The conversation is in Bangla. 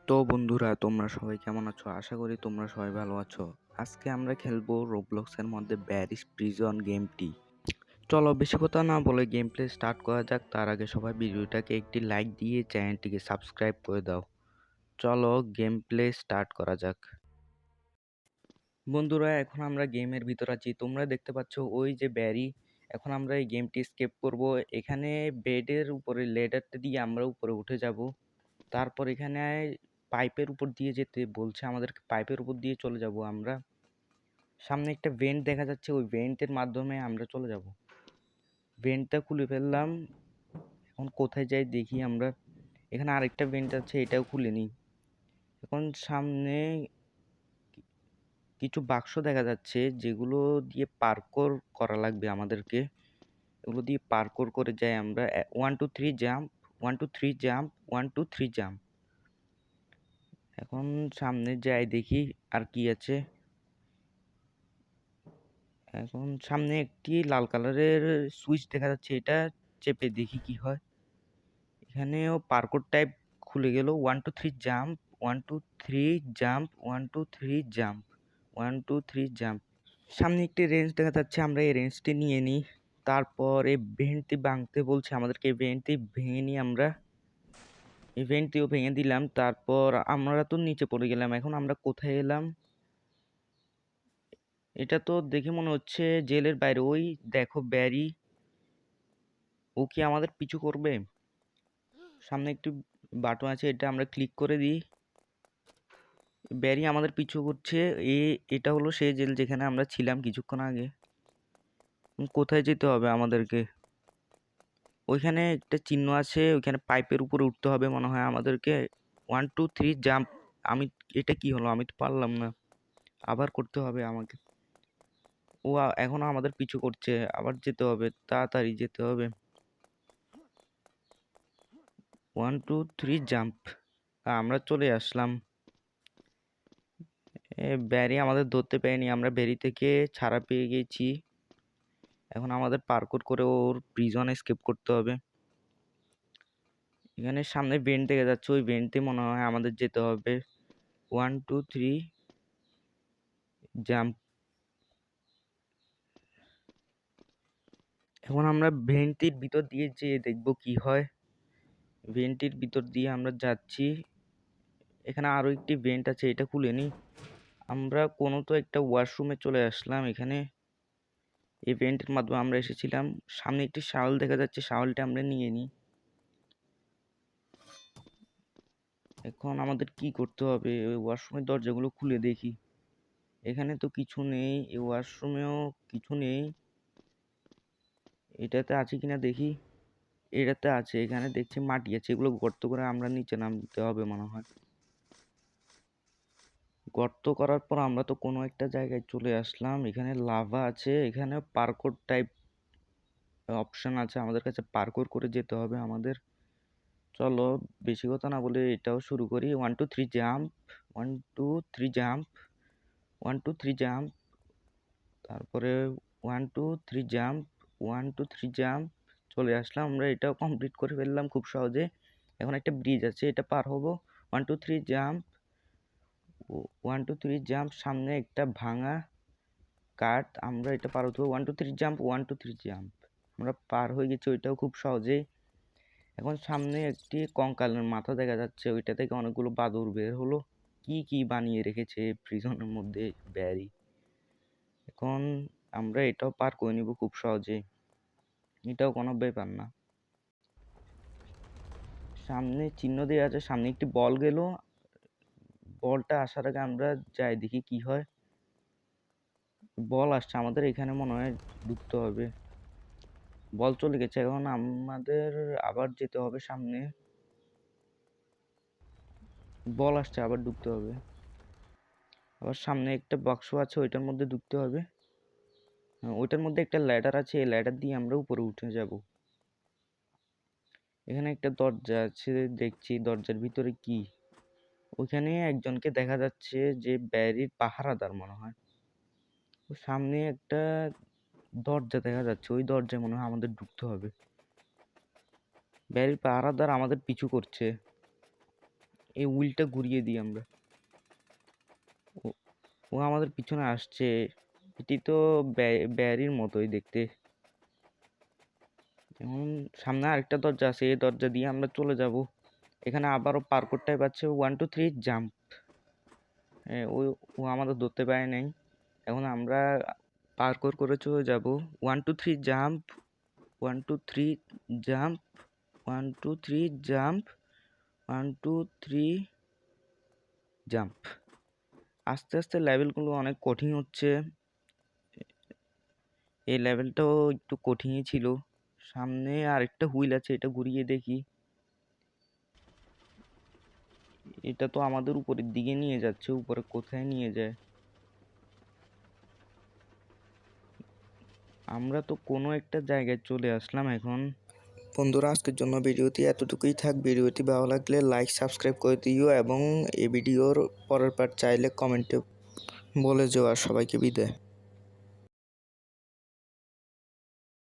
তো বন্ধুরা, তোমরা সবাই কেমন আছো? আশা করি তোমরা সবাই ভালো আছো। আজকে আমরা খেলবো রোবলক্সের মধ্যে ব্যারিস প্রিজন গেমটি। চলো বেশি কথা না বলে গেম প্লে স্টার্ট করা যাক। তার আগে সবাই ভিডিওটাকে একটি লাইক দিয়ে চ্যানেলটিকে সাবস্ক্রাইব করে দাও। চলো গেম প্লে স্টার্ট করা যাক। বন্ধুরা, এখন আমরা গেমের ভিতর আছি। তোমরা দেখতে পাচ্ছ ওই যে ব্যারি। এখন আমরা এই গেমটি স্কেপ করব। এখানে বেডের উপরে লেডারটা দিয়ে আমরা উপরে উঠে যাব। তারপর এখানে পাইপের উপর দিয়ে যেতে বলছে, আমাদেরকে পাইপের উপর দিয়ে চলে যাব আমরা। সামনে একটা ভেন্ট দেখা যাচ্ছে, ওই ভেন্টের মাধ্যমে আমরা চলে যাব। ভেন্টটা খুলে ফেললাম। এখন কোথায় যাই দেখি আমরা। এখানে আরেকটা ভেন্ট আছে, এটাও খুলে নিই। এখন সামনে কিছু বাক্স দেখা যাচ্ছে, যেগুলো দিয়ে পার্কোর করা লাগবে আমাদেরকে। এগুলো দিয়ে পার্কোর করে যাই আমরা। 1 2 3 জাম্প, 1 2 3 জাম্প, 1 2 3 জাম্প। এখন সামনে যাই দেখি আর কি আছে। এখন সামনে একটি লাল কালারের সুইচ দেখা যাচ্ছে, এটা চেপে দেখি কি হয়। এখানেও পার্কোর টাইপ খুলে গেল। 1 2 3 জাম্প, 1 2 3 জাম্প, 1 2 3 জাম্প, 1 2 3 জাম্প। সামনে একটি রেঞ্জ দেখা যাচ্ছে, আমরা এই রেঞ্জটি নিয়ে নিই। তারপর এই ভেন্টটি ভাঙতে বলছে আমাদেরকে, এই ভেন্টটি ভেঙে নিই আমরা। এই ভেন্টটিও ভেঙে দিলাম। তারপর আমরা তো নিচে পড়ে গেলাম। এখন আমরা কোথায় এলাম? এটা তো দেখে মনে হচ্ছে জেলের বাইরে। ওই দেখো ব্যারি, ও কি আমাদের পিছু করবে? সামনে একটি বাটন আছে, এটা আমরা ক্লিক করে দিই। ব্যারি আমাদের পিছু করছে। এটা হলো সেই জেল যেখানে আমরা ছিলাম কিছুক্ষণ আগে। কোথায় যেতে হবে আমাদেরকে? ওইখানে একটা চিহ্ন আছে, ওইখানে পাইপের উপরে উঠতে হবে মনে হয় আমাদেরকে। 1 2 3 জাম্প। আমি, এটা কি হলো? আমি তো পারলাম না, আবার করতে হবে আমাকে। ও এখনো আমাদের পিছু করছে, আবার যেতে হবে, তাড়াতাড়ি যেতে হবে। 1 2 3 জাম্প। আমরা চলে আসলাম। ব্যারি আমাদের ধরতে পারেনি, আমরা ব্যারি থেকে ছাড়া পেয়ে গেছি। এখন আমাদের পার্কোর করে ওর প্রিজন এসকেপ করতে হবে। এখানে সামনে ভেন্ট দেখা যাচ্ছে, ওই ভেন্টে মনে হয় আমাদের যেতে হবে। 1 2 3 জাম্প। এখন আমরা ভেন্টির ভিতর দিয়ে যেয়ে দেখবো কি হয়। ভেন্টির ভিতর দিয়ে আমরা যাচ্ছি। এখানে আরো একটি ভেন্ট আছে, এটা খুলে নি। আমরা কোনো তো একটা ওয়াশরুমে চলে আসলাম। এখানে এই ভেন্টের মাধ্যমে আমরা এসেছিলাম। সামনে একটি শাওয়াল দেখা যাচ্ছে, শাওয়ালটা আমরা নিয়ে নিই। এখন আমাদের কি করতে হবে? ওই ওয়াশরুমের দরজাগুলো খুলে দেখি। এখানে তো কিছু নেই, এই ওয়াশরুমেও কিছু নেই। এটাতে আছে কিনা দেখি। এটাতে আছে, এখানে দেখছি মাটি আছে, এগুলো গর্ত করে আমরা নিচে নামতে হবে মনে হয়। গর্ত করার পর আমরা তো কোনো একটা জায়গায় চলে আসলাম। এখানে লাভা আছে, এখানে পার্কোর টাইপ অপশন আছে, আমাদের কাছে পার্কোর করে যেতে হবে আমাদের। চলো বেশি কথা না বলে এটাও শুরু করি। 1 2 3 জাম্প, 1 2 3 জাম্প, 1 2 3 জাম্প। তারপরে 1 2 3 জাম্প, 1 2 3 জাম্প। চলে আসলাম আমরা, এটাও কমপ্লিট করে ফেললাম খুব সহজে। এখন একটা ব্রিজ আছে, এটা পার হব। 1 2 3 জাম্প, 1 2 3 জাম্প। সামনে একটা ভাঙা কাঠ, আমরা এটা পার হতে হবে। 1 2 3 জাম্প, 1 2 3 জাম্প। আমরা পার হয়ে গেছি, ওইটাও খুব সহজেই। এখন সামনে একটি কঙ্কালের মাথা দেখা যাচ্ছে, ওইটা থেকে অনেকগুলো বাদুড় বের হলো। কি কি বানিয়ে রেখেছে প্রিজনের মধ্যে ব্যারি। এখন আমরা এটাও পার করে নিব খুব সহজেই, এটাও কোনো ব্যাপার না। সামনে চিহ্ন দেওয়া আছে, সামনে একটি বল গেল। বলটা আসার আগে আমরা যাই দেখি কি হয়। বল আসছে আমাদের, এখানে মনে হয় ঢুকতে হবে। বল চলে গেছে, এখন আমাদের আবার যেতে হবে সামনে। বল আসছে, আবার ঢুকতে হবে। আবার সামনে একটা বাক্স আছে, ওইটার মধ্যে ঢুকতে হবে। ওইটার মধ্যে একটা ল্যাডার আছে, এই ল্যাডার দিয়ে আমরা উপরে উঠে যাব। এখানে একটা দরজা আছে, দেখছি দরজার ভিতরে কি। ওইখানে একজনকে দেখা যাচ্ছে, যে ব্যারির পাহারাদার মনে হয়। সামনে একটা দরজা দেখা যাচ্ছে, ওই দরজায় মনে হয় আমাদের ঢুকতে হবে। ব্যারির পাহারাদার আমাদের পিছু করছে। এই হুইলটা ঘুরিয়ে দিই আমরা। ও ও আমাদের পিছনে আসছে। এটি তো ব্যারির মতোই দেখতে। এখন সামনে আরেকটা দরজা আছে, এই দরজা দিয়ে আমরা চলে যাব। এখানে আবারও পার্কোর টাইপ আছে, 1 2 3 জাম্প। ও ও আমাদের ধরতে পারে নাই। এখন আমরা পার্কোর করে চলে যাব। 1 2 3 জাম্প, 1 2 3 জাম্প, 1 2 3 জাম্প, 1 2 3 জাম্প। আস্তে আস্তে লেভেলগুলো অনেক কঠিন হচ্ছে। এই লেভেলটাও একটু কঠিনই ছিল। সামনে আরেকটা হুইল আছে, এটা ঘুরিয়ে দেখি। এটা তো আমাদের উপরের দিকে নিয়ে যাচ্ছে, উপরে কোথায় নিয়ে যায়? আমরা তো কোনো একটা জায়গায় চলে আসলাম এখন। বন্ধুরা, আজকের জন্য ভিডিওটি এতটুকুই থাক। ভিডিওটি ভালো লাগলে লাইক সাবস্ক্রাইব করে দিও এবং এই ভিডিওর পরের পার্ট চাইলে কমেন্টে বলে যাও। আর সবাইকে বিদায়।